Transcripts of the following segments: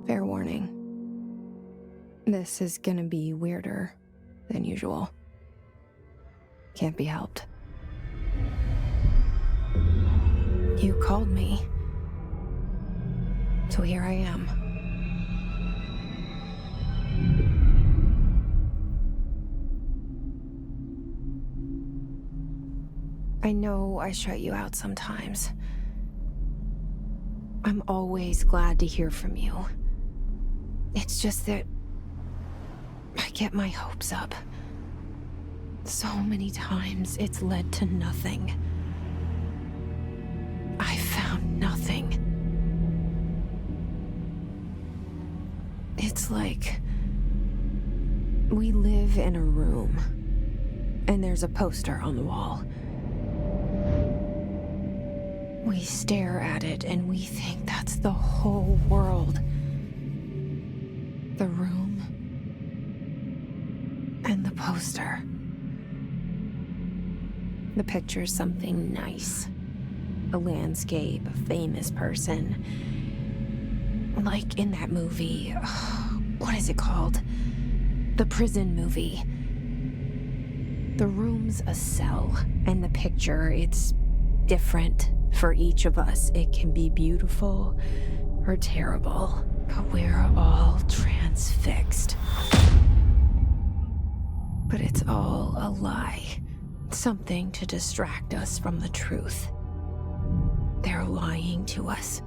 Fair warning. This is gonna be weirder than usual. Can't be helped. You called me. So here I am. I know I shut you out sometimes. I'm always glad to hear from you. It's just that I get my hopes up. So many times it's led to nothing. I found nothing. It's like we live in a room, and there's a poster on the wall. We stare at it and we think that's the whole world. The room and the poster. The picture's something nice. A landscape, a famous person. Like in that movie, what is it called? The prison movie. The room's a cell, and the picture, it's different for each of us. It can be beautiful or terrible, but we're all transfixed. But it's all a lie. Something to distract us from the truth. They're lying to us.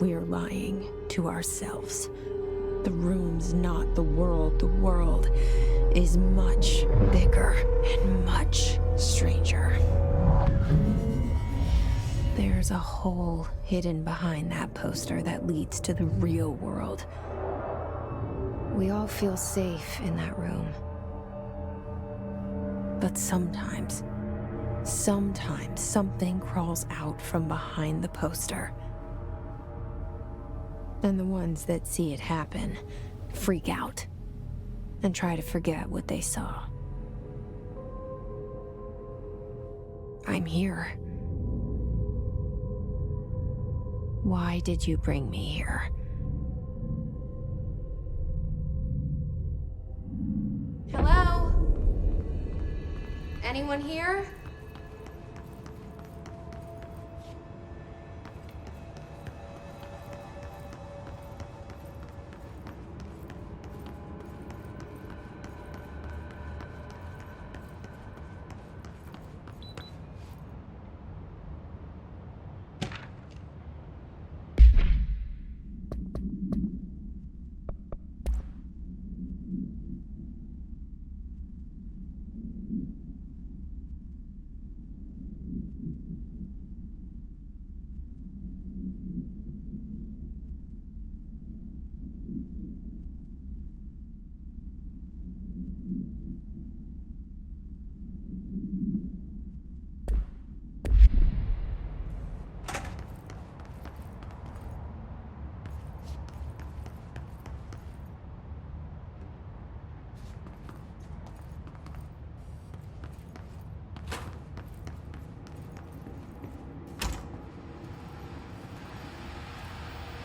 We're lying to ourselves. The room's not the world. The world is much bigger and much stranger. There's a hole hidden behind that poster that leads to the real world. We all feel safe in that room. But sometimes something crawls out from behind the poster. And the ones that see it happen freak out and try to forget what they saw. I'm here. Why did you bring me here? Hello? Anyone here?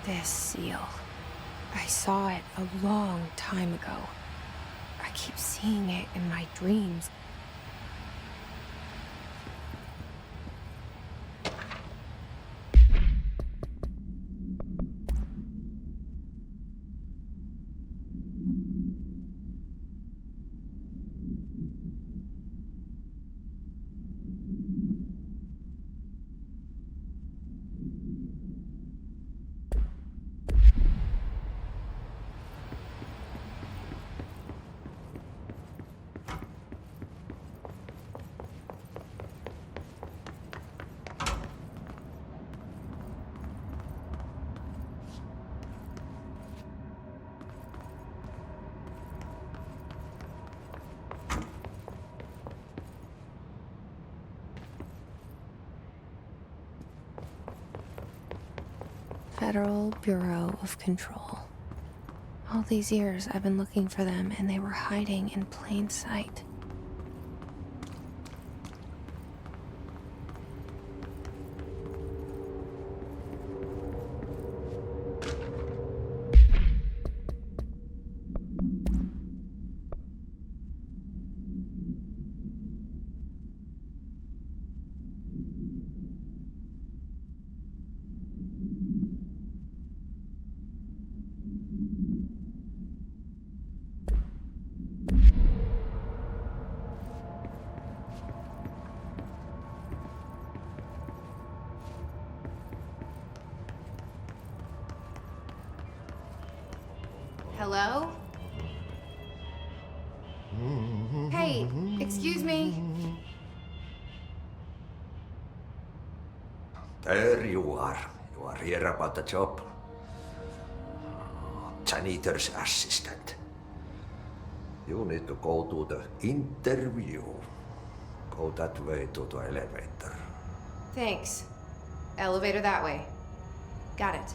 This seal. I saw it a long time ago. I keep seeing it in my dreams. Federal Bureau of Control. All these years I've been looking for them, and they were hiding in plain sight. Hello? Hey, excuse me. There you are. You are here about the job. Janitor's assistant. You need to go to the interview. Go that way to the elevator. Thanks. Elevator that way. Got it.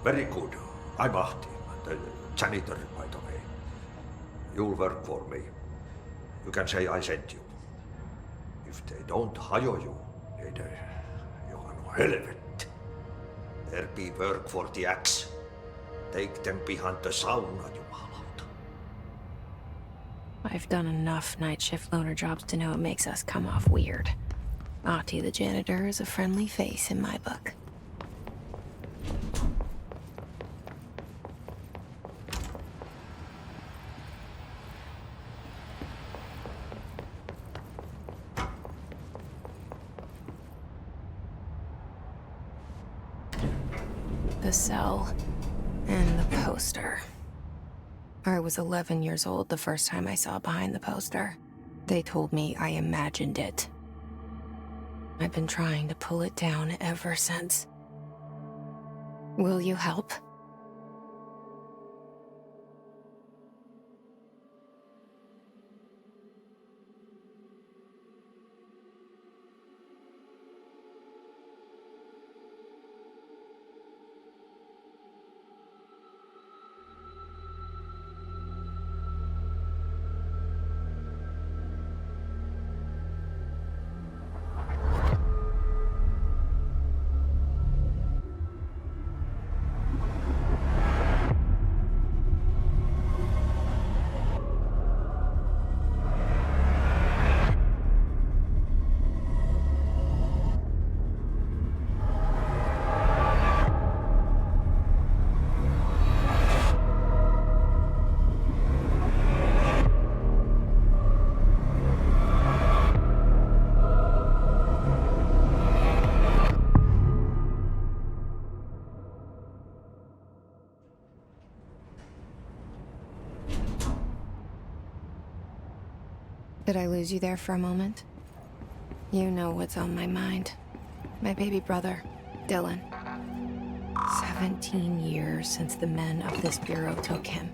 Very good. I'm Ahti, the janitor, by the way. You'll work for me. You can say I sent you. If they don't hire you, then you are no helvet. There be work for the axe. Take them behind the sauna, jumalauta. I've done enough night shift loner jobs to know it makes us come off weird. Ahti the janitor is a friendly face in my book. The cell and the poster. I was 11 years old the first time I saw behind the poster. They told me I imagined it. I've been trying to pull it down ever since. Will you help? Did I lose you there for a moment? You know what's on my mind. My baby brother, Dylan. 17 years since the men of this bureau took him.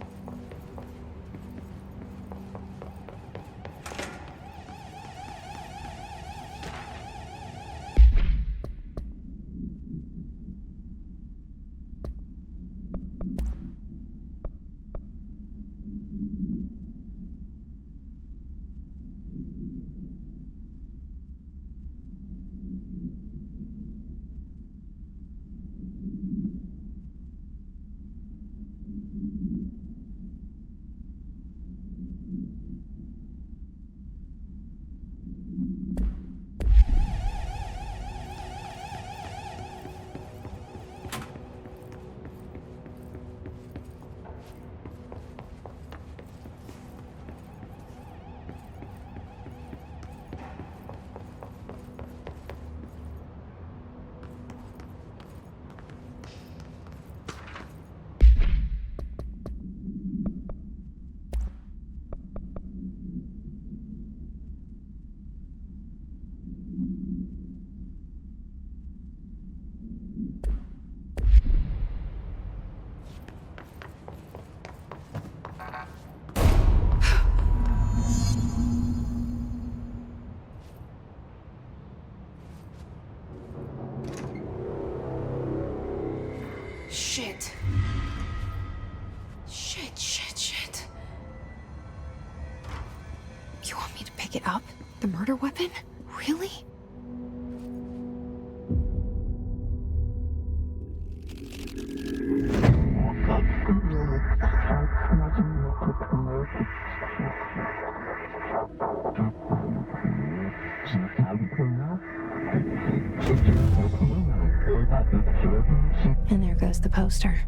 Shit. Shit. You want me to pick it up? The murder weapon? Really? And there goes the poster.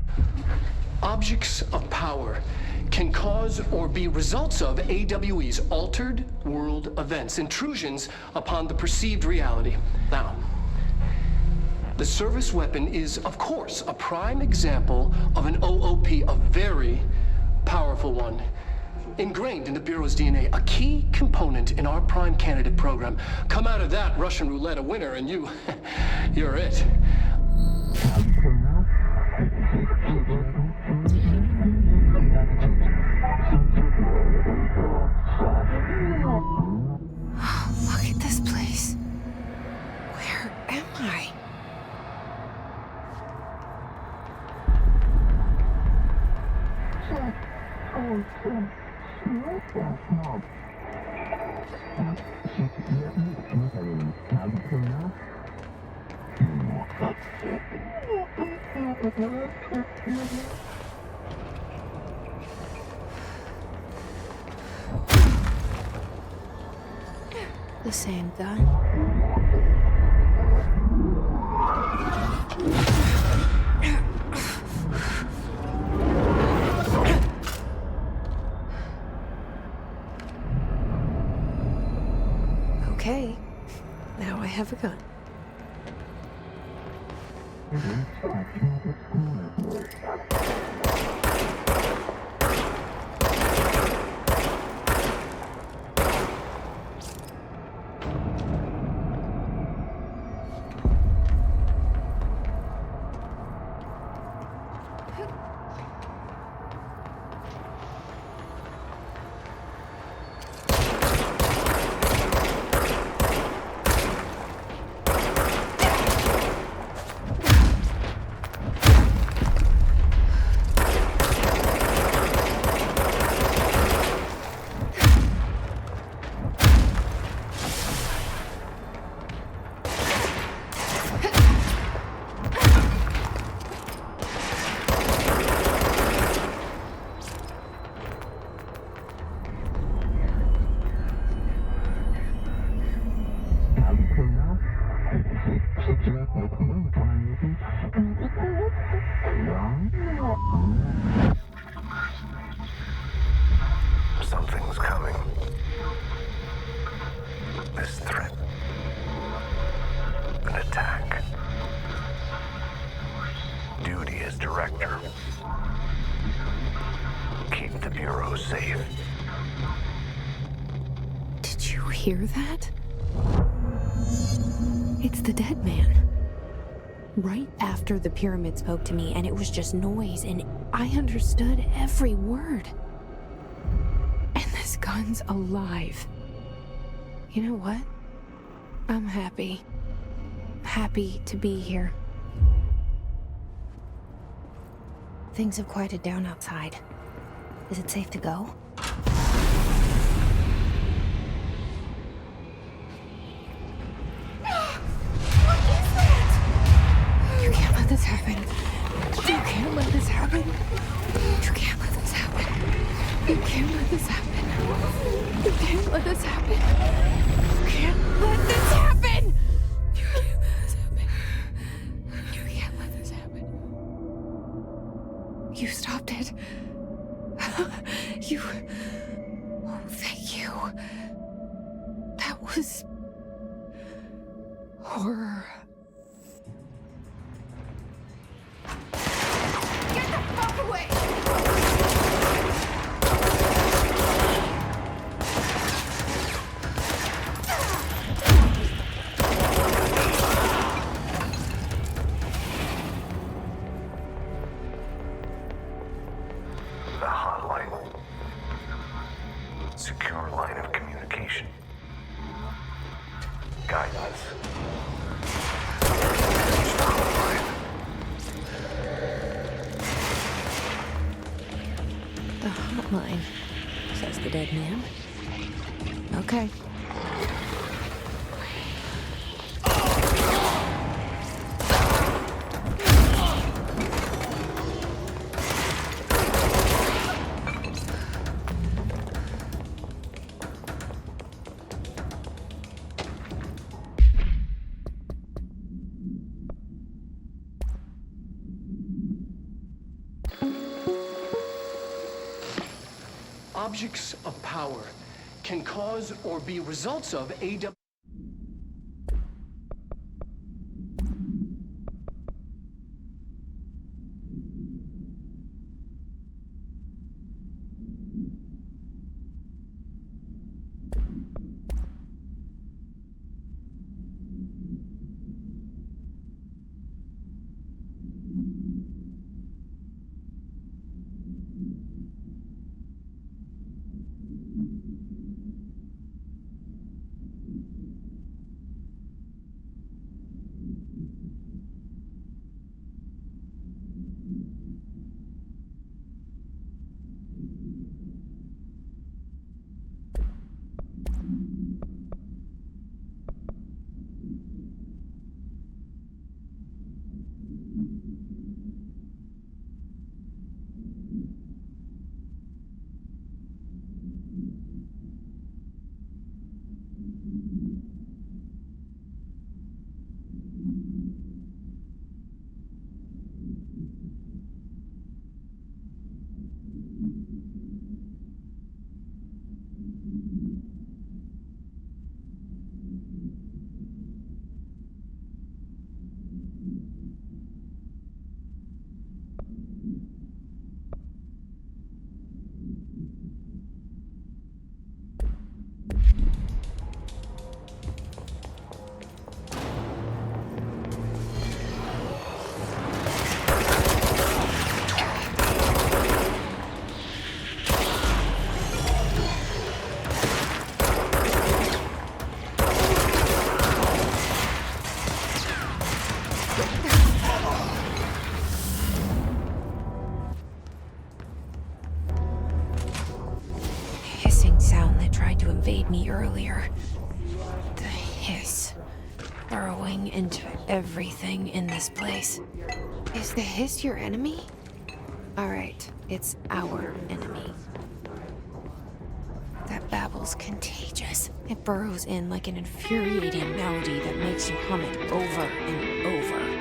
Objects of power can cause or be results of AWE's altered world events, intrusions upon the perceived reality. Now, the service weapon is, of course, a prime example of an OOP, a very powerful one. Ingrained in the Bureau's DNA, a key component in our prime candidate program. Come out of that Russian roulette a winner, and you're it. Look at this place. Where am I? The same gun. Okay, now I have a gun. Something's coming. This threat. An attack. Duty as director. Keep the Bureau safe. Did you hear that? It's the dead man. Right after the pyramid spoke to me, and it was just noise, and I understood every word. And this gun's alive. You know what? I'm happy. Happy to be here. Things have quieted down outside. Is it safe to go? You can't let this happen. You can't let this happen. You can't let this happen. You can't let this happen. You can't let this happen. You can't let this happen. You can't let this happen. You can't let this happen. You stopped it. You. Oh, thank you. That was horror. Get the fuck away! The hotline. Secure line of communication. Guidance. Reach the hotline. The hotline, says the dead man. Okay. Objects of power can cause or be results of AW. into everything in this place. Is the hiss your enemy? Alright, it's our enemy. That babble's contagious. It burrows in like an infuriating melody that makes you hum it over and over.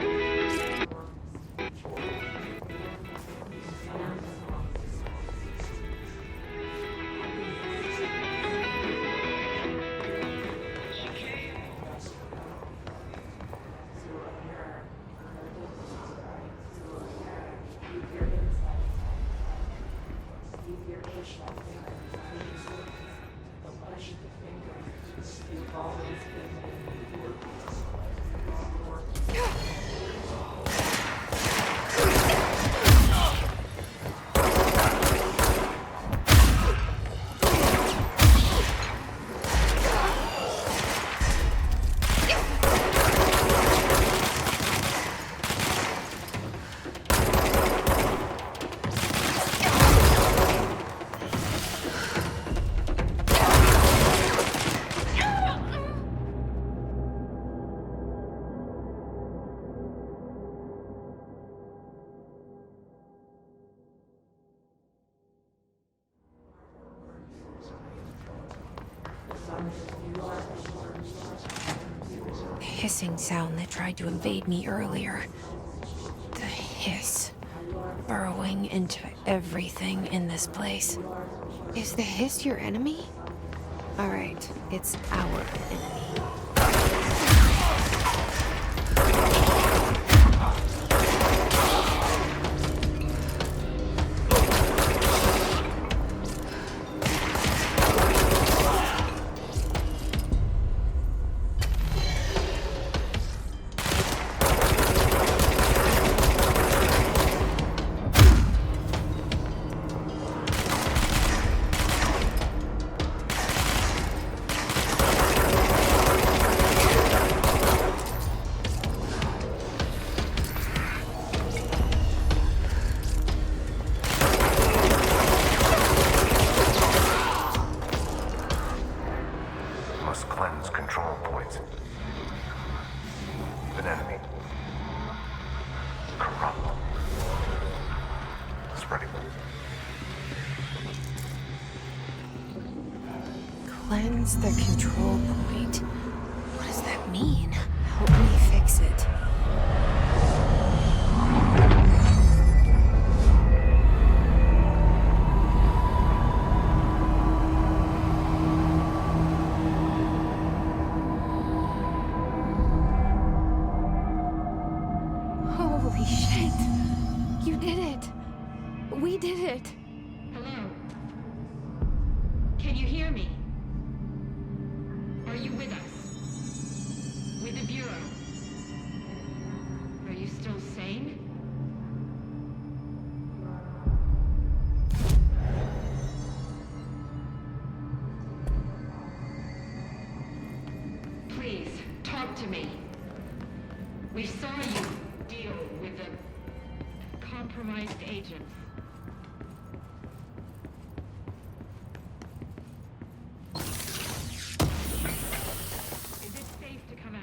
The hissing sound that tried to invade me earlier. The hiss. Burrowing into everything in this place. Is the hiss your enemy? Alright, it's our enemy. Must cleanse control points. An enemy. Corrupt. Spreading. Cleanse the control point. What does that mean? Help me fix it. Holy shit! You did it! We did it! Hello? Can you hear me? Are you with us? With the Bureau? Are you still sane? Please, talk to me. We saw you deal with the compromised agents. Is it safe to come out?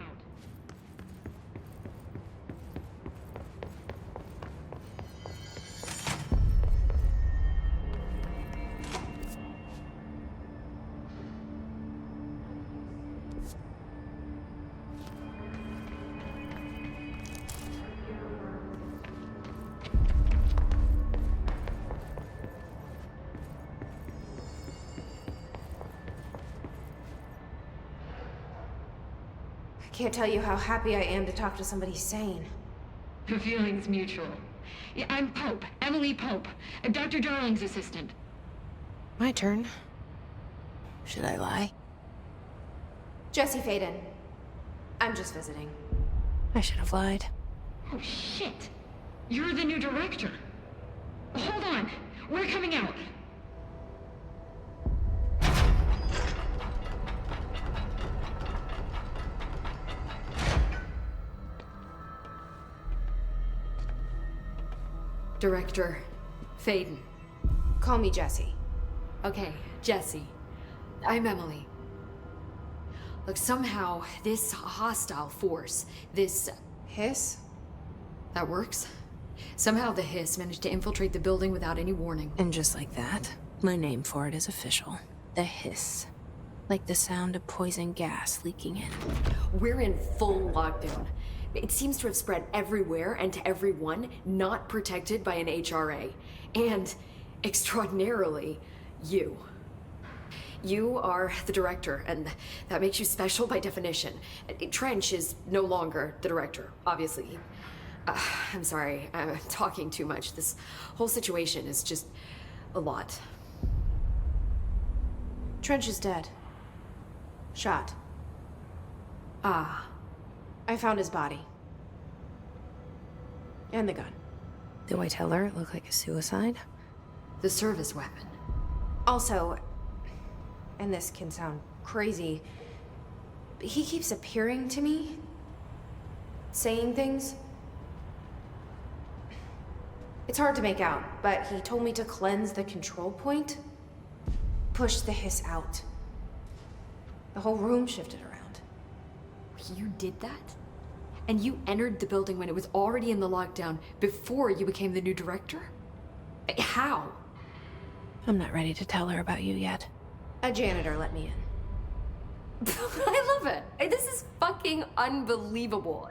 I can't tell you how happy I am to talk to somebody sane. The feeling's mutual. Yeah, I'm Pope, Emily Pope, Dr. Darling's assistant. My turn. Should I lie? Jesse Faden. I'm just visiting. I should have lied. Oh, shit. You're the new director. Hold on. We're coming out. Director Faden. Call me Jesse. Okay, Jesse. I'm Emily. Like, somehow, this hostile force, this... Hiss? that works? Somehow the Hiss managed to infiltrate the building without any warning. And just like that, my name for it is official. The Hiss. Like the sound of poison gas leaking in. We're in full lockdown. It seems to have spread everywhere and to everyone not protected by an HRA. And, extraordinarily, you. You are the director, and that makes you special by definition. Trench is no longer the director, obviously. I'm sorry, I'm talking too much. This whole situation is just a lot. Trench is dead. Shot. Ah, I found his body. And the gun. Do I tell her it looked like a suicide? the service weapon. Also, and this can sound crazy, but he keeps appearing to me, saying things. It's hard to make out, but he told me to cleanse the control point, push the hiss out. The whole room shifted around. You did that? And you entered the building when it was already in the lockdown before you became the new director? How? I'm not ready to tell her about you yet. A janitor let me in. I love it. This is fucking unbelievable.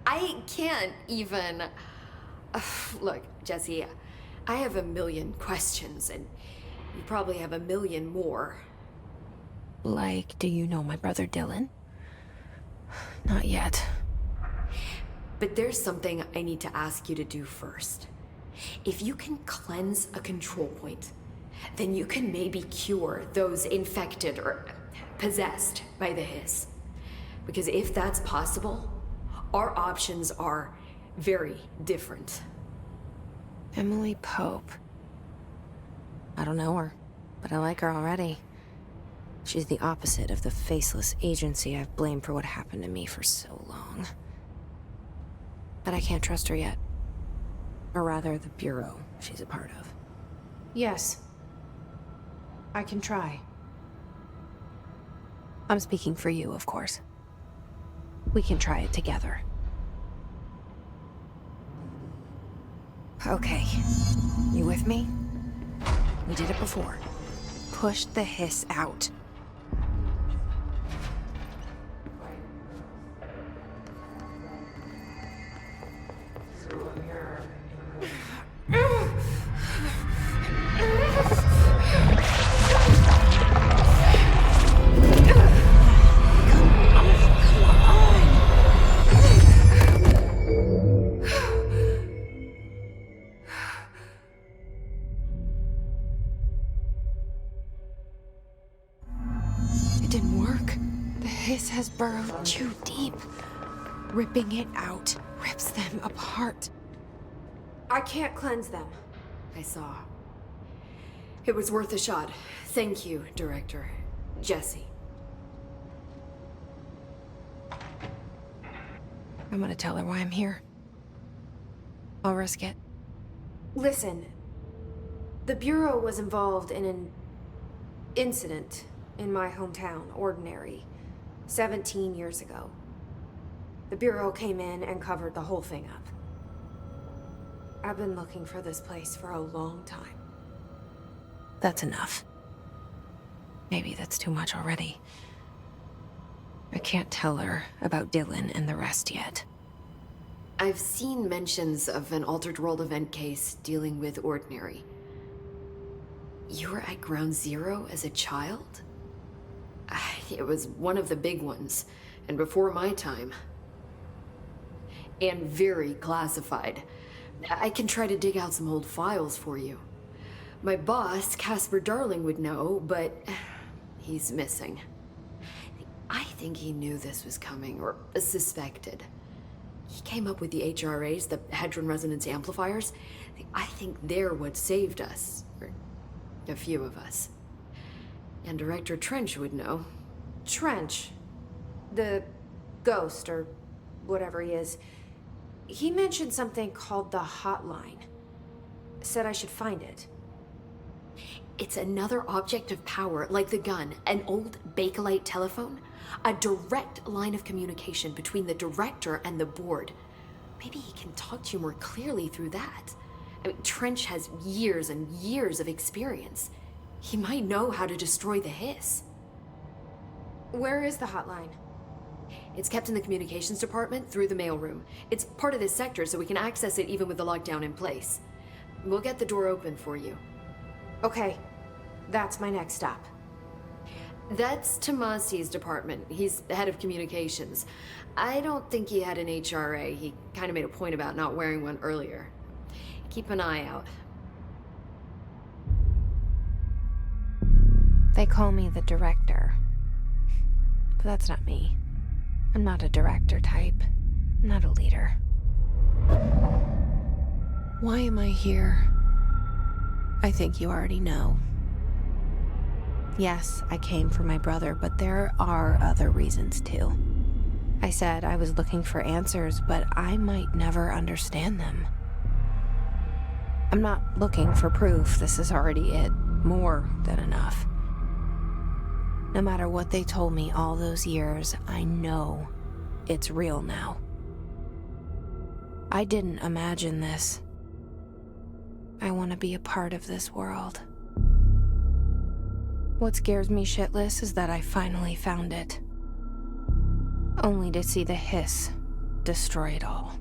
I can't even... Look, Jesse, I have a million questions, and you probably have a million more. Like, do you know my brother Dylan? Not yet. But there's something I need to ask you to do first. If you can cleanse a control point, then you can maybe cure those infected or possessed by the hiss. Because if that's possible, our options are very different. Emily Pope. I don't know her, but I like her already. She's the opposite of the faceless agency I've blamed for what happened to me for so long. But I can't trust her yet. Or rather, the Bureau she's a part of. Yes. I can try. I'm speaking for you, of course. We can try it together. Okay. You with me? We did it before. Push the hiss out. It didn't work. The hiss has burrowed too deep. Ripping it out rips them apart. I can't cleanse them. I saw. It was worth a shot. Thank you, Director. Jesse. I'm gonna tell her why I'm here. I'll risk it. Listen, the Bureau was involved in an incident in my hometown, Ordinary, 17 years ago. The Bureau came in and covered the whole thing up. I've been looking for this place for a long time. That's enough. Maybe that's too much already. I can't tell her about Dylan and the rest yet. I've seen mentions of an Altered World event case dealing with Ordinary. You were at Ground Zero as a child? It was one of the big ones, and before my time. And very classified. I can try to dig out some old files for you. My boss, Casper Darling, would know, but he's missing. I think he knew this was coming, or suspected. He came up with the HRAs, the Hadron Resonance Amplifiers. I think they're what saved us, or a few of us. And Director Trench would know. Trench, the ghost, or whatever he is, he mentioned something called the Hotline. Said I should find it. It's another object of power, like the gun, an old Bakelite telephone, a direct line of communication between the director and the board. Maybe he can talk to you more clearly through that. I mean, Trench has years and years of experience. He might know how to destroy the Hiss. Where is the hotline? It's kept in the communications department through the mailroom. It's part of this sector, so we can access it even with the lockdown in place. We'll get the door open for you. Okay, that's my next stop. That's Tomasi's department. He's the head of communications. I don't think he had an HRA. He kind of made a point about not wearing one earlier. Keep an eye out. They call me the director. But that's not me. I'm not a director type. I'm not a leader. Why am I here? I think you already know. Yes, I came for my brother, but there are other reasons too. I said I was looking for answers, but I might never understand them. I'm not looking for proof. This is already it. More than enough. No matter what they told me all those years, I know it's real now. I didn't imagine this. I want to be a part of this world. What scares me shitless is that I finally found it. Only to see the Hiss destroy it all.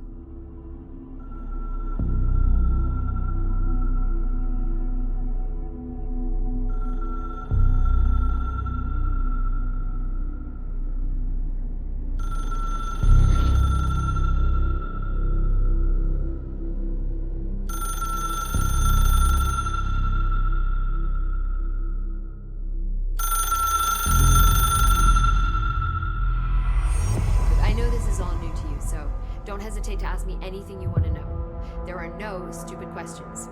To ask me anything you want to know. There are no stupid questions.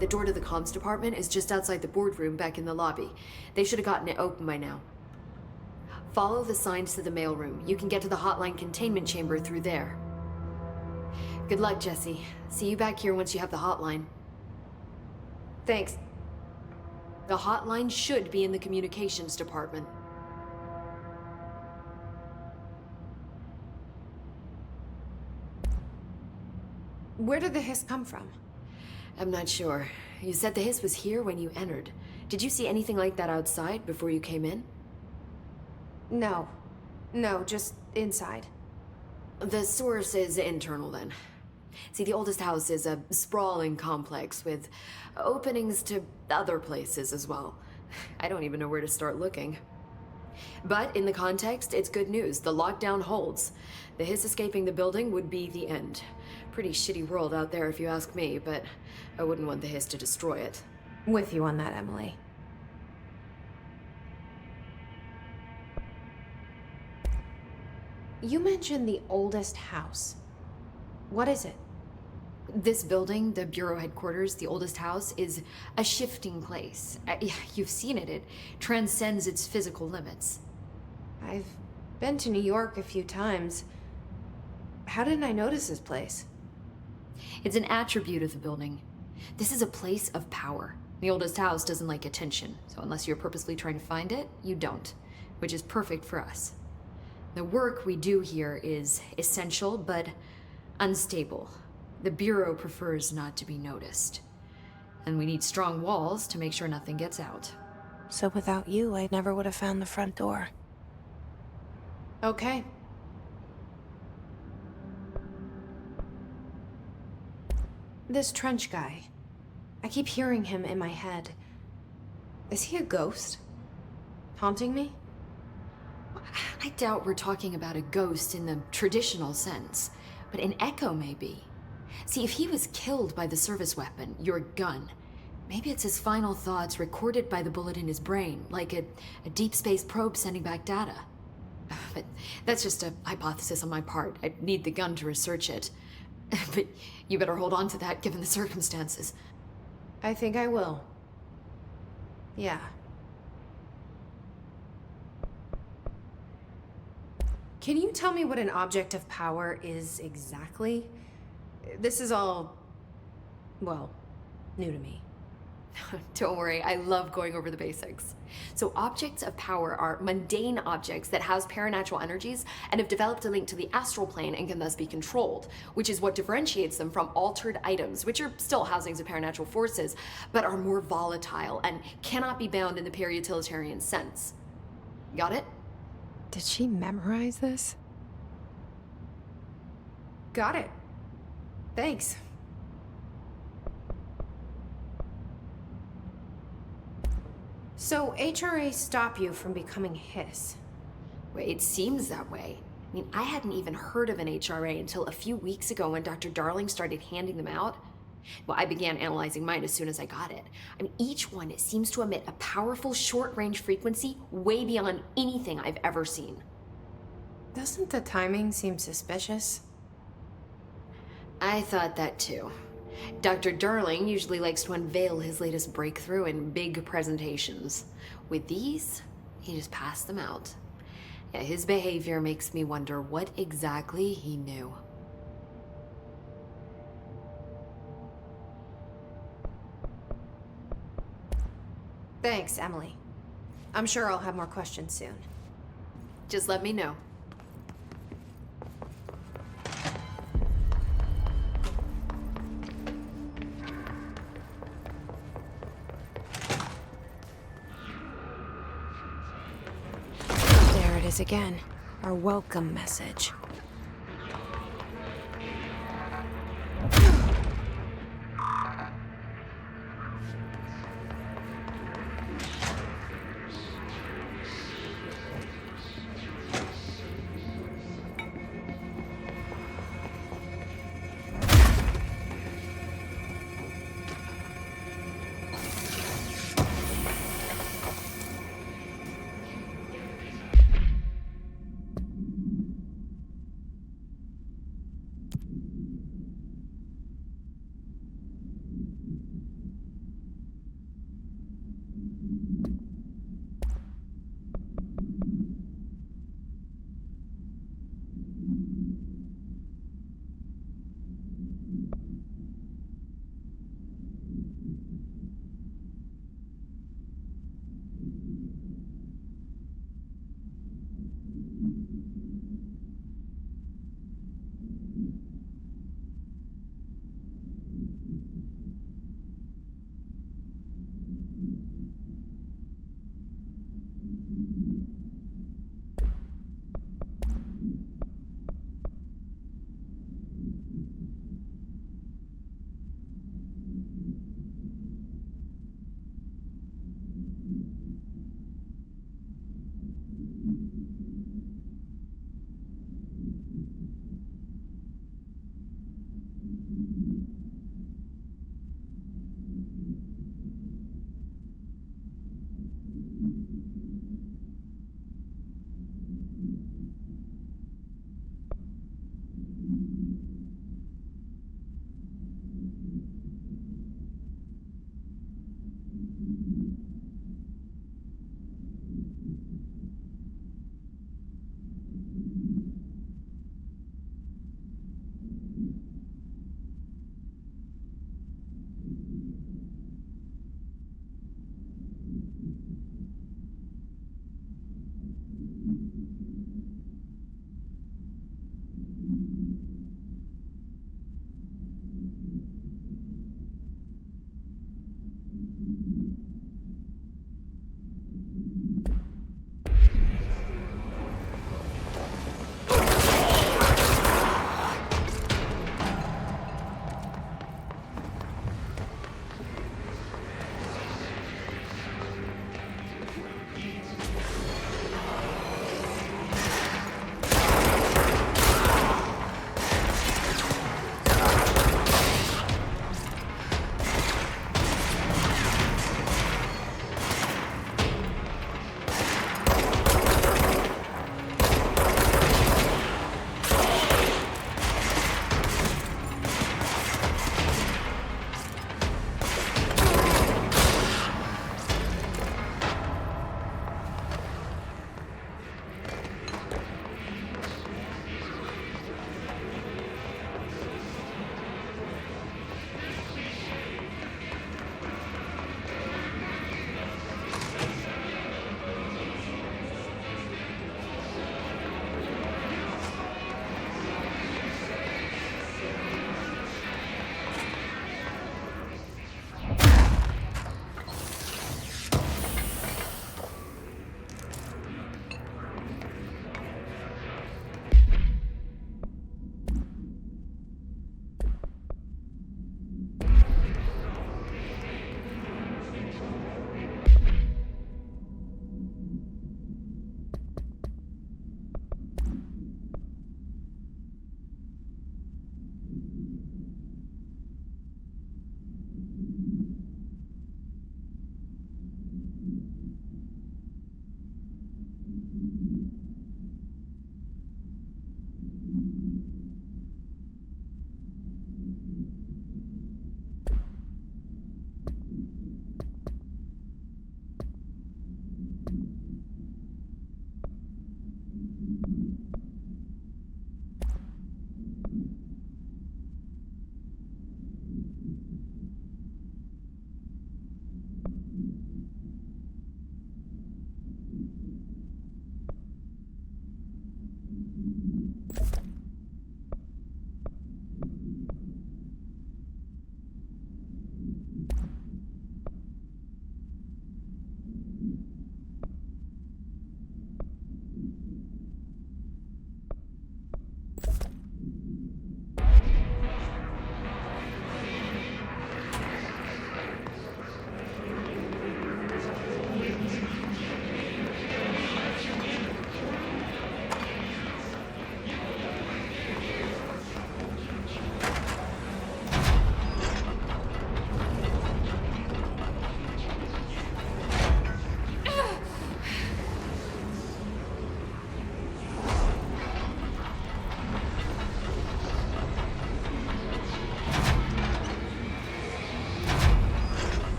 The door to the comms department is just outside the boardroom back in the lobby. They should have gotten it open by now. Follow the signs to the mailroom. You can get to the hotline containment chamber through there. Good luck, Jesse. See you back here once you have the hotline. Thanks. The hotline should be in the communications department. Where did the Hiss come from? I'm not sure. You said the Hiss was here when you entered. Did you see anything like that outside before you came in? No, just inside. The source is internal then. See, the oldest house is a sprawling complex with openings to other places as well. I don't even know where to start looking. But in the context, it's good news. The lockdown holds. The Hiss escaping the building would be the end. Pretty shitty world out there if you ask me, but I wouldn't want the Hiss to destroy it. With you on that, Emily. You mentioned the oldest house. What is it? This building, the Bureau headquarters, the oldest house, is a shifting place. You've seen it. It transcends its physical limits. I've been to New York a few times. How didn't I notice this place? It's an attribute of the building. This is a place of power. The oldest house doesn't like attention, so unless you're purposely trying to find it, you don't, which is perfect for us. The work we do here is essential, but unstable. The Bureau prefers not to be noticed. And we need strong walls to make sure nothing gets out. So without you, I never would have found the front door. Okay. This Trench guy. I keep hearing him in my head. Is he a ghost? Haunting me? I doubt we're talking about a ghost in the traditional sense, but an echo maybe. See, if he was killed by the service weapon, your gun, maybe it's his final thoughts recorded by the bullet in his brain, like a deep space probe sending back data. But that's just a hypothesis on my part. I'd need the gun to research it. But you better hold on to that given the circumstances. I think I will. Yeah. Can you tell me what an object of power is exactly? This is all, well, new to me. Don't worry, I love going over the basics. So objects of power are mundane objects that house paranatural energies and have developed a link to the astral plane and can thus be controlled, which is what differentiates them from altered items, which are still housings of paranatural forces, but are more volatile and cannot be bound in the pure utilitarian sense. Got it? Did she memorize this? Got it. Thanks. So HRA stop you from becoming Hiss? Well, it seems that way. I mean, I hadn't even heard of an HRA until a few weeks ago when Dr. Darling started handing them out. Well, I began analyzing mine as soon as I got it. I mean, each one seems to emit a powerful short-range frequency way beyond anything I've ever seen. Doesn't the timing seem suspicious? I thought that too. Dr. Darling usually likes to unveil his latest breakthrough in big presentations. With these, he just passed them out. Yeah, his behavior makes me wonder what exactly he knew. Thanks, Emily. I'm sure I'll have more questions soon. Just let me know. There it is again. Our welcome message.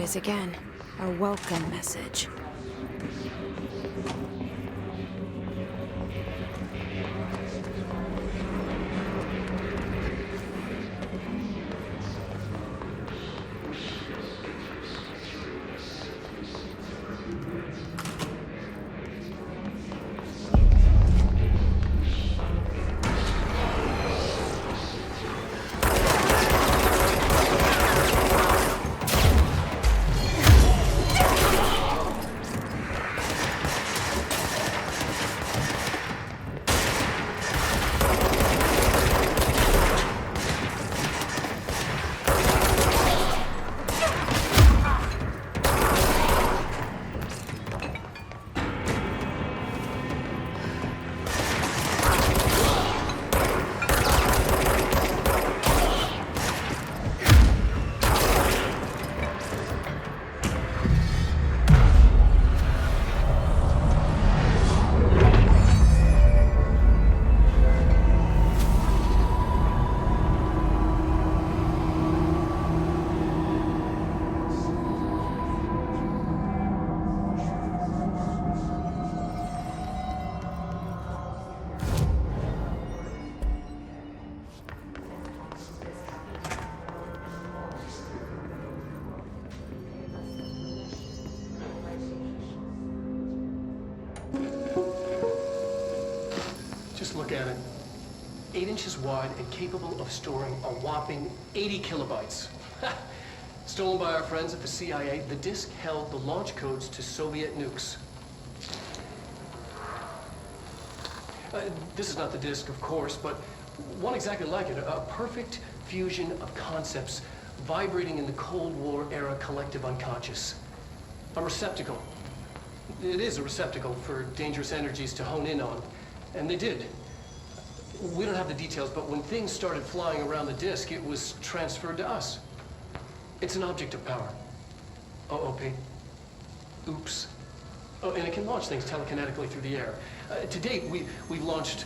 is again. A welcome message. Just look at it. 8 inches wide and capable of storing a whopping 80 kilobytes. Stolen by our friends at the CIA, the disk held the launch codes to Soviet nukes. This is not the disk, of course, but one exactly like it. A perfect fusion of concepts vibrating in the Cold War era collective unconscious. A receptacle. It is a receptacle for dangerous energies to hone in on. And they did. We don't have the details, but when things started flying around the disk, it was transferred to us. It's an object of power. OOP. Oops. Oh, and it can launch things telekinetically through the air. To date, we've launched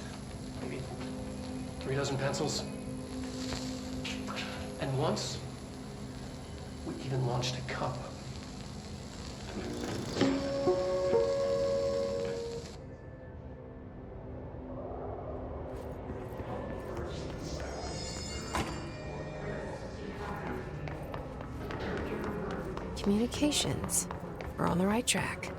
maybe 3 dozen pencils. And once, we even launched a cup. Communications. We're on the right track.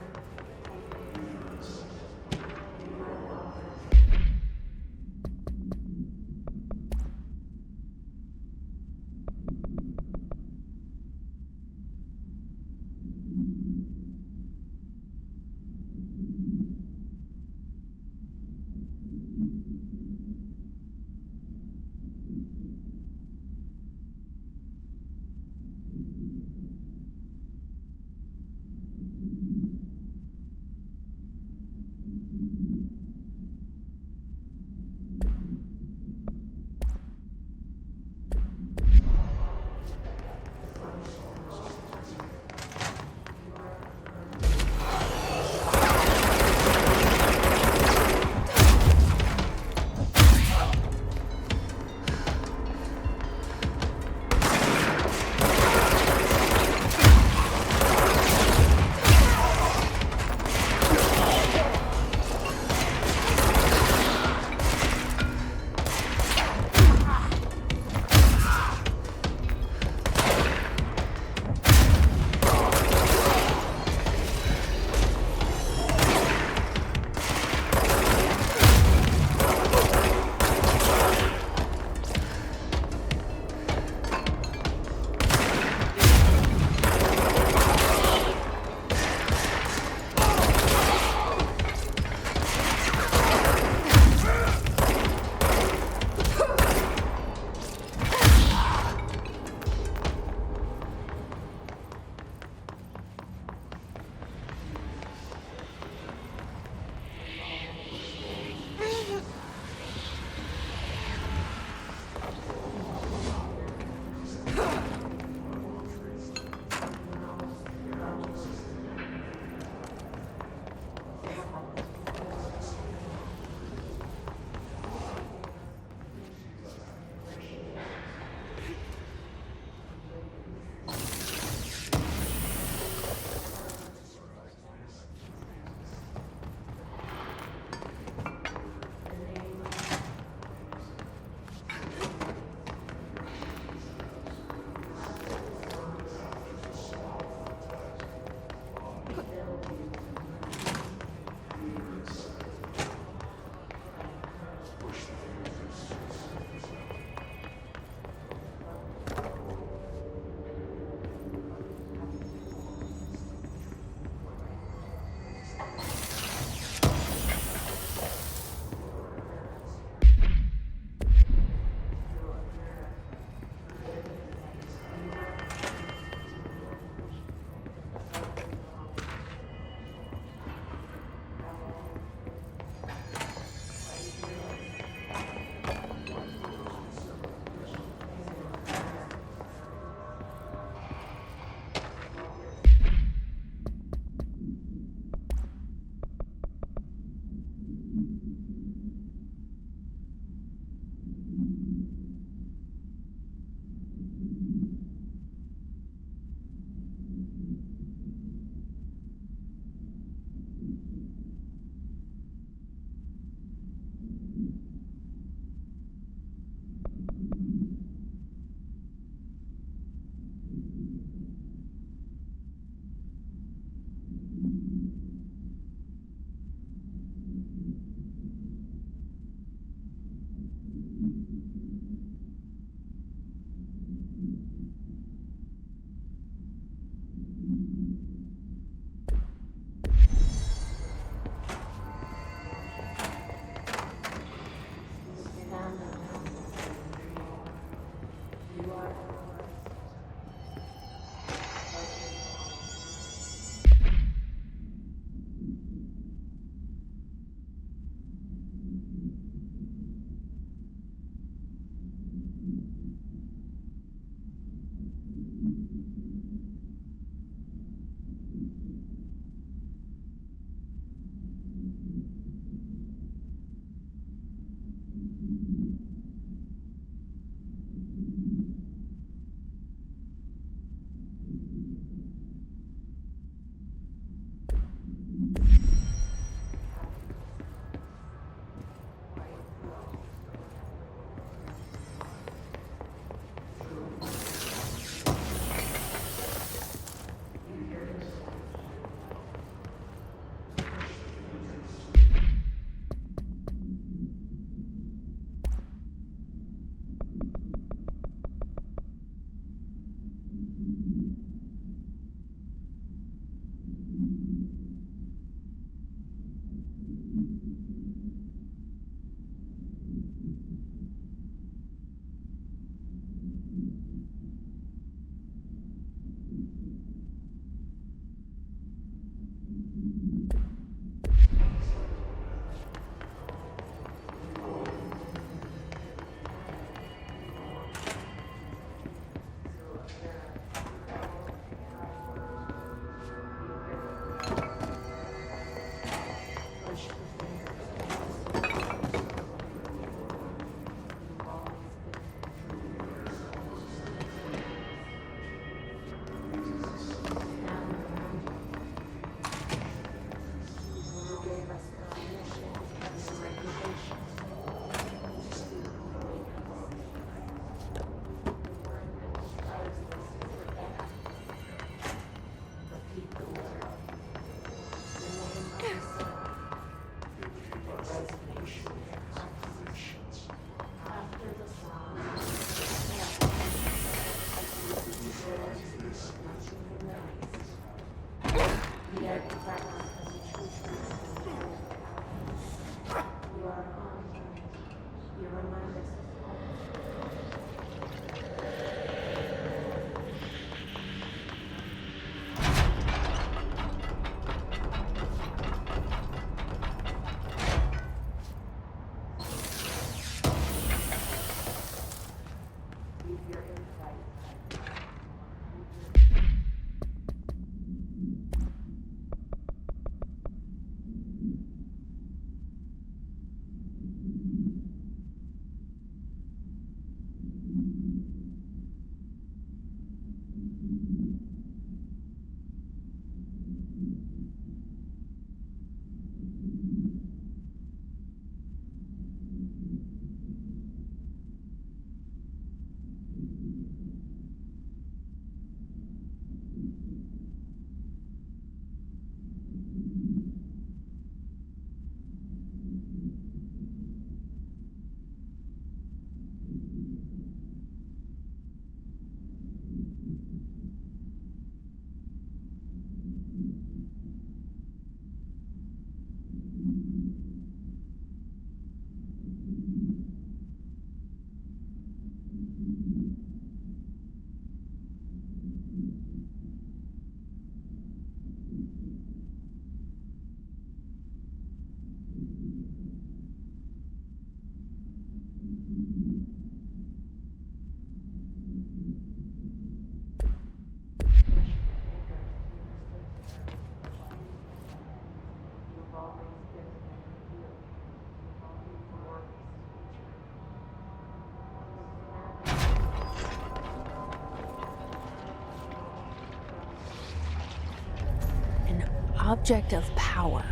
object of power.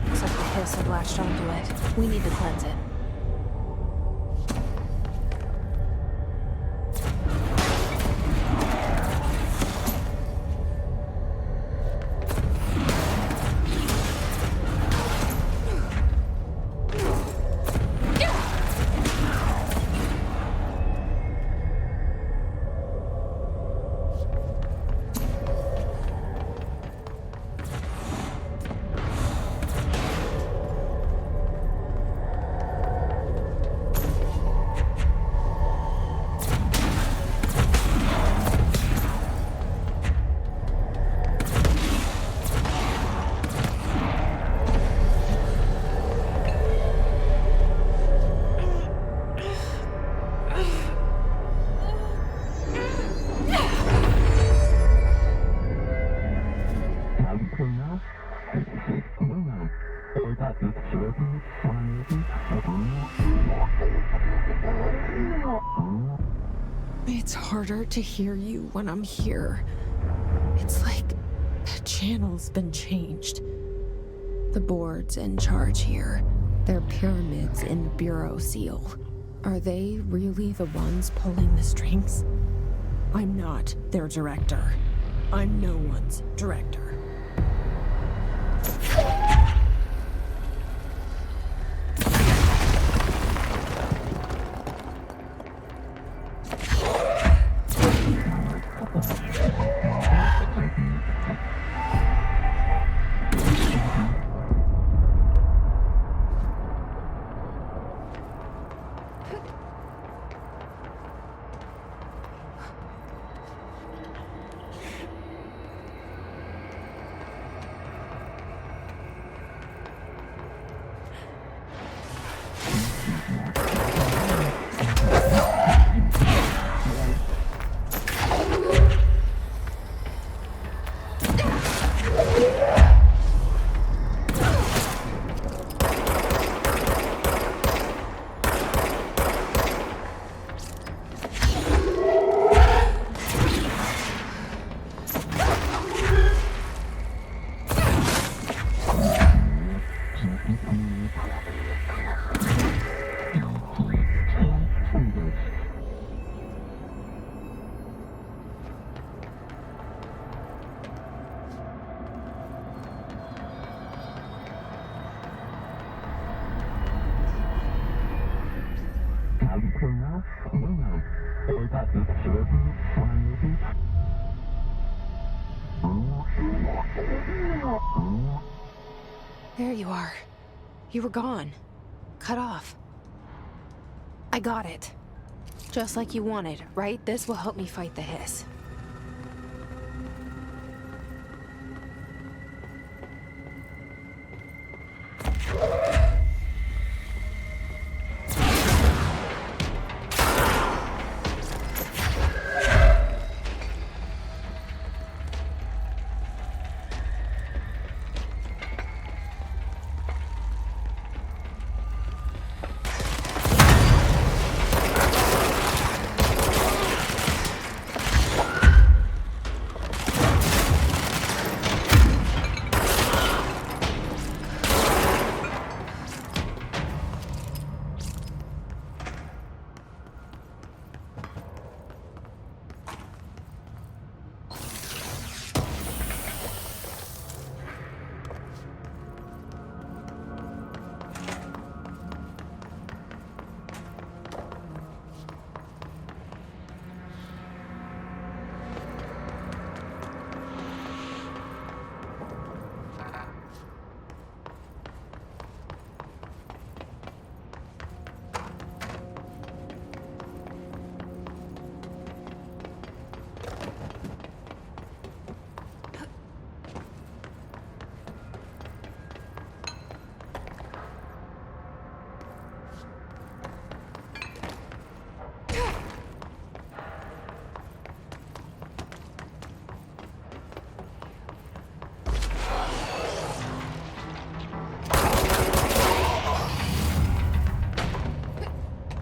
Looks like the hiss had latched onto it. We need to cleanse it. It's harder to hear you when I'm here. It's like the channel's been changed. The board's in charge here. They're pyramids in the Bureau seal. Are they really the ones pulling the strings? I'm not their director. I'm no one's director. There you are. You were gone. Cut off. I got it. Just like you wanted, right? This will help me fight the hiss.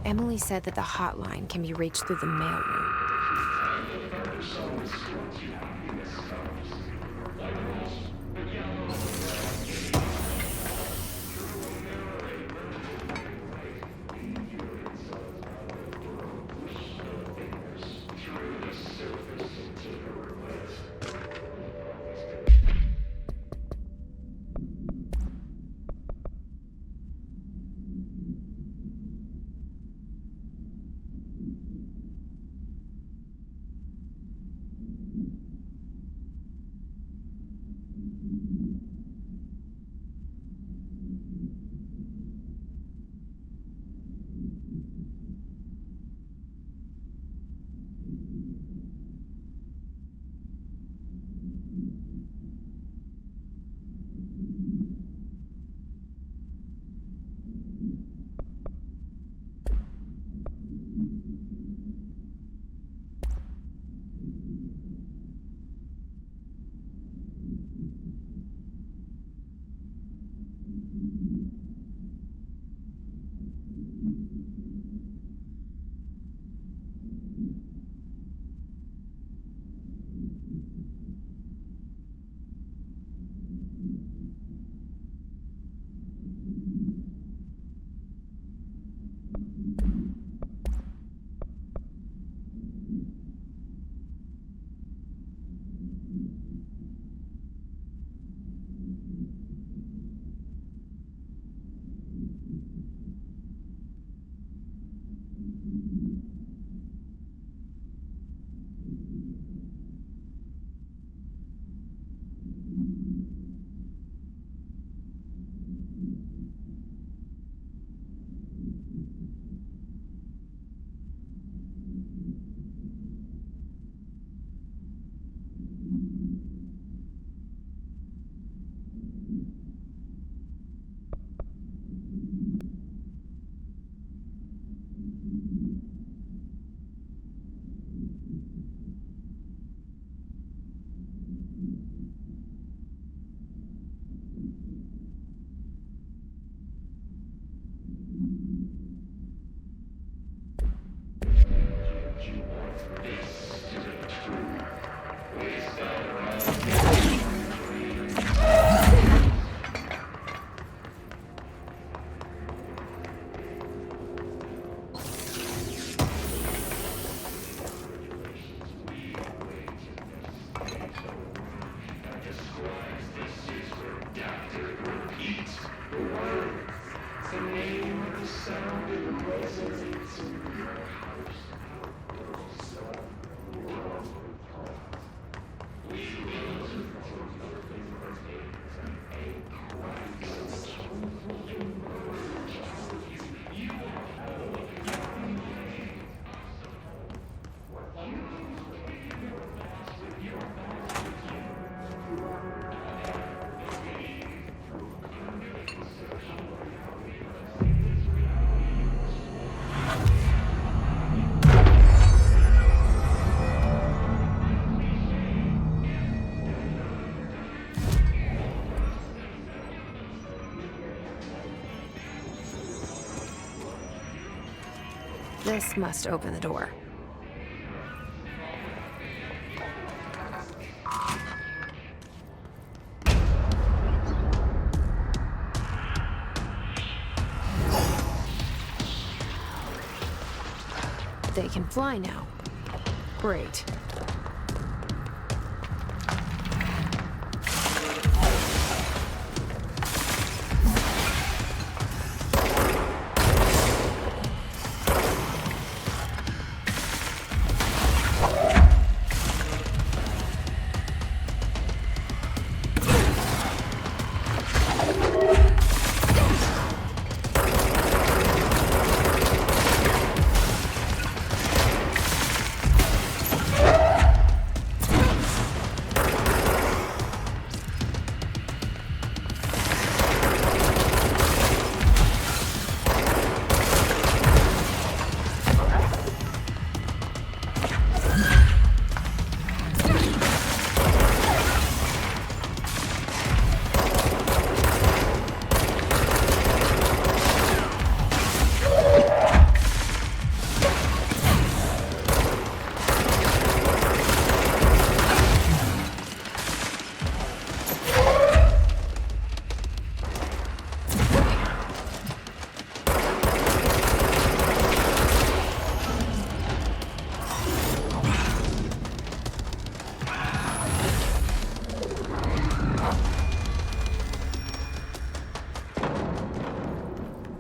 Emily said that the hotline can be reached through the mailroom. This must open the door. They can fly now. Great.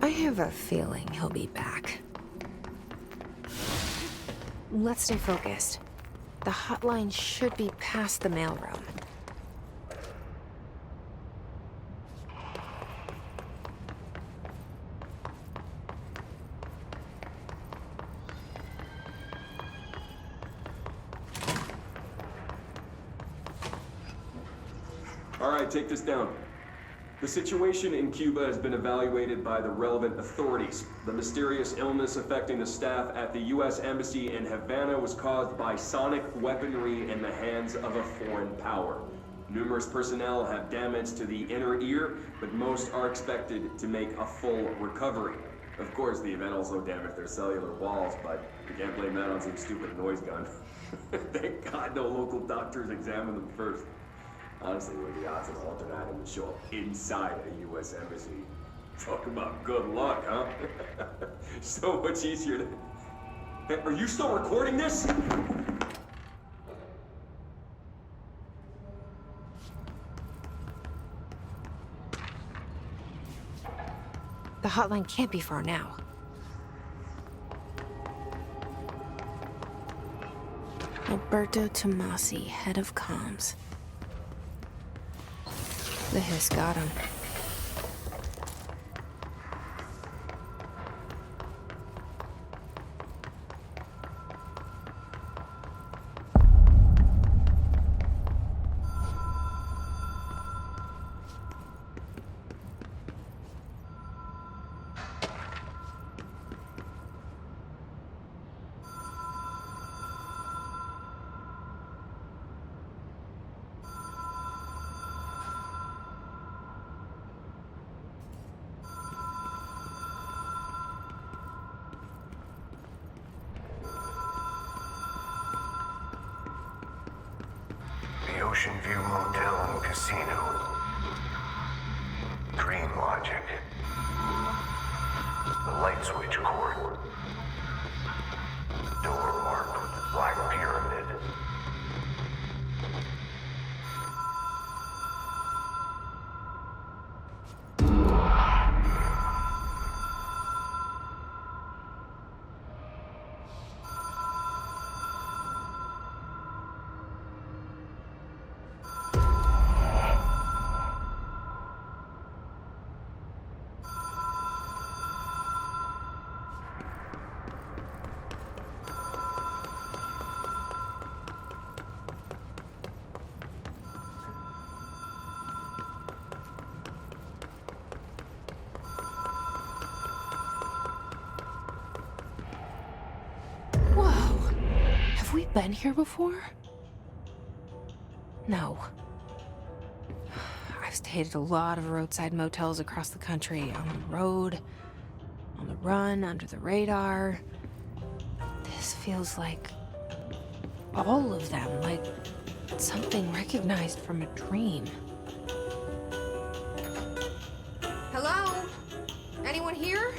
I have a feeling he'll be back. Let's stay focused. The hotline should be past the mailroom. All right, take this down. The situation in Cuba has been evaluated by the relevant authorities. The mysterious illness affecting the staff at the U.S. Embassy in Havana was caused by sonic weaponry in the hands of a foreign power. Numerous personnel have damage to the inner ear, but most are expected to make a full recovery. Of course, the event also damaged their cellular walls, but you can't blame that on some stupid noise gun. Thank God no local doctors examined them first. Honestly, what are the odds an alternate item would show up inside a U.S. embassy? Talk about good luck, huh? So much easier to... Hey, are you still recording this? The hotline can't be far now. Alberto Tomasi, head of comms. The hiss got him. The Ocean View Motel and Casino. Dream Logic. The light switch cord. Door marked with the Black Pyramid. been here before? No. I've stayed at a lot of roadside motels across the country, on the road, on the run, under the radar. This feels like all of them, like something recognized from a dream. Hello? Anyone here?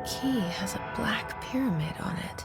The key has a black pyramid on it.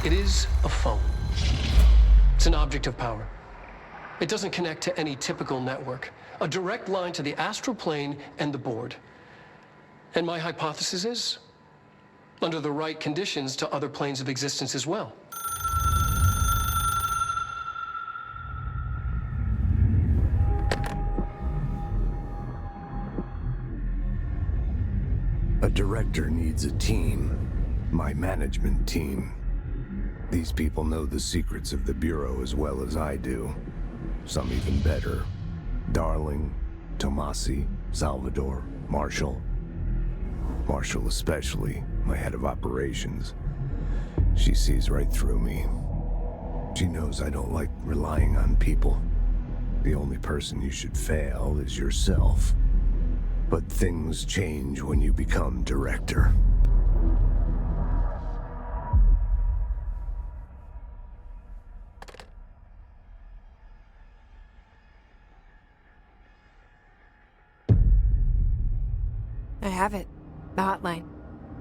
It is a phone. It's an object of power. It doesn't connect to any typical network. A direct line to the astral plane and the board. And my hypothesis is, under the right conditions, to other planes of existence as well. A director needs a team. My management team. These people know the secrets of the Bureau as well as I do. Some even better. Darling, Tomasi, Salvador, Marshall. Marshall especially, my head of operations. She sees right through me. She knows I don't like relying on people. The only person you should fail is yourself. But things change when you become director. I have it. The hotline.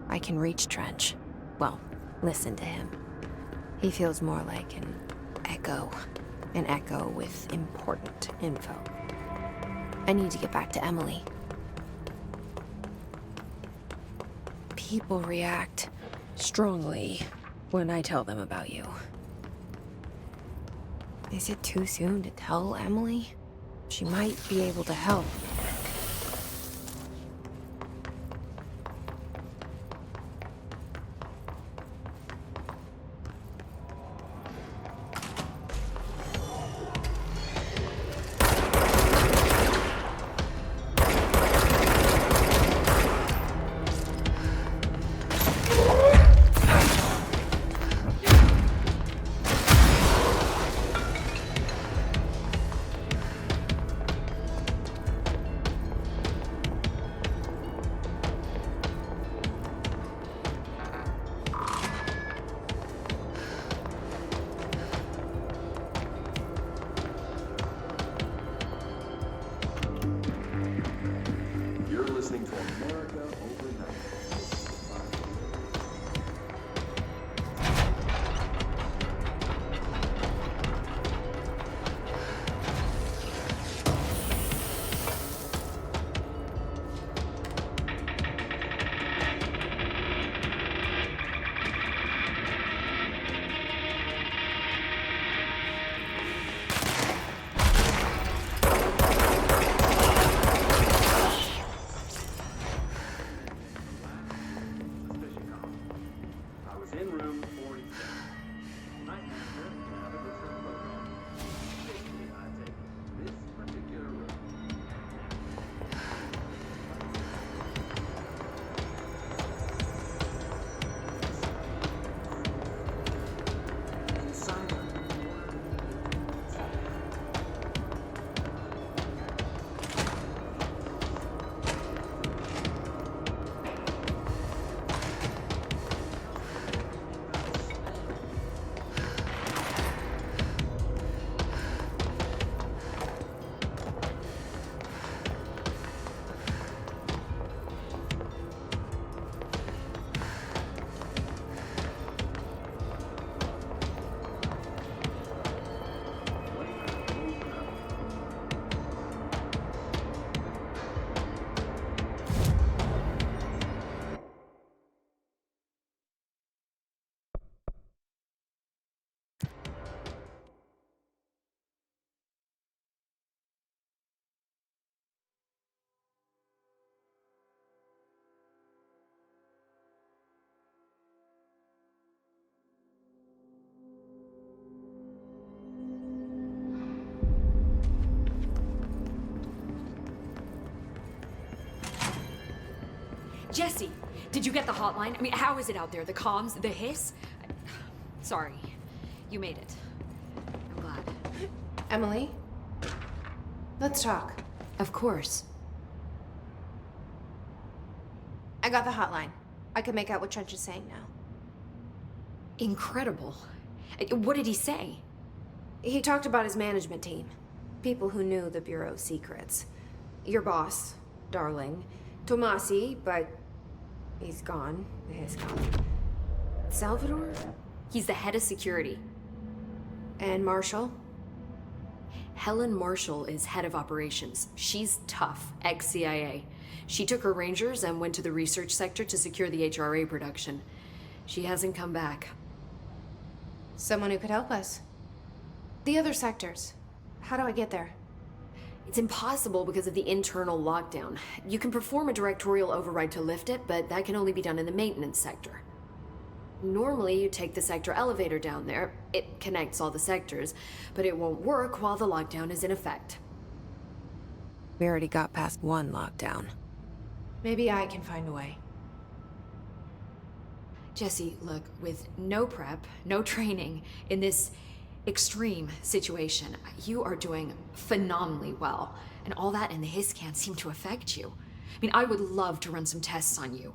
I can reach Trench. Well, listen to him. He feels more like an echo. An echo with important info. I need to get back to Emily. People react strongly when I tell them about you. Is it too soon to tell Emily? She might be able to help. You're listening to America Overnight. I was in room 47. Night manager, have a different program. Basically, I take this particular room. Inside of Jesse, did you get the hotline? I mean, how is it out there? The comms, the hiss? Sorry, you made it. I'm glad. Emily? Let's talk. Of course. I got the hotline. I can make out what Trench is saying now. Incredible. What did he say? He talked about his management team. People who knew the Bureau's secrets. Your boss, Darling. Tomasi, but he's gone. He's gone. Salvador? He's the head of security. And Marshall? Helen Marshall is head of operations. She's tough, ex-CIA. She took her Rangers and went to the research sector to secure the HRA production. She hasn't come back. Someone who could help us. The other sectors. How do I get there? It's impossible because of the internal lockdown. You can perform a directorial override to lift it, but that can only be done in the maintenance sector. Normally, you take the sector elevator down there. It connects all the sectors, but it won't work while the lockdown is in effect. We already got past one lockdown. Maybe I can find a way. Jesse, look, with no prep, no training, in this extreme situation. You are doing phenomenally well, and all that in the hiss can't seem to affect you. I mean, I would love to run some tests on you.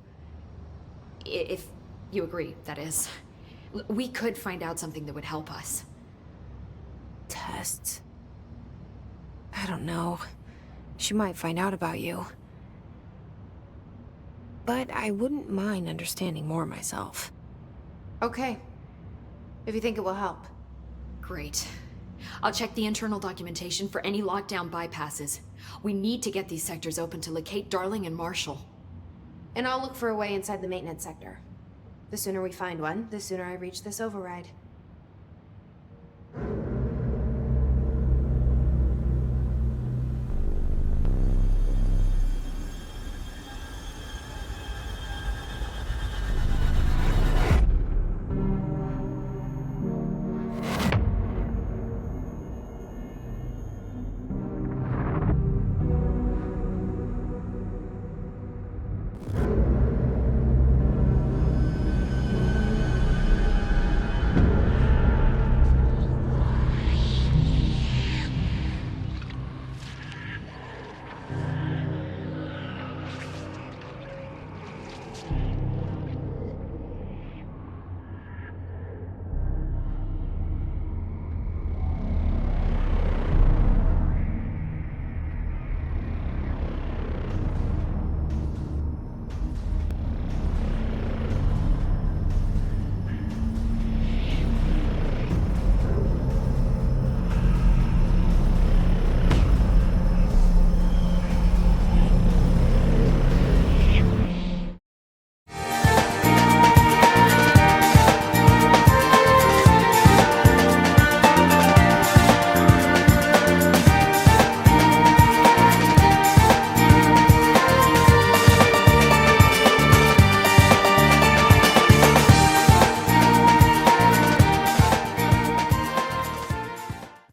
If you agree, that is. We could find out something that would help us. Tests? I don't know. She might find out about you. But I wouldn't mind understanding more myself. Okay. If you think it will help. Great. I'll check the internal documentation for any lockdown bypasses. We need to get these sectors open to locate Darling and Marshall. And I'll look for a way inside the maintenance sector. The sooner we find one, the sooner I reach this override.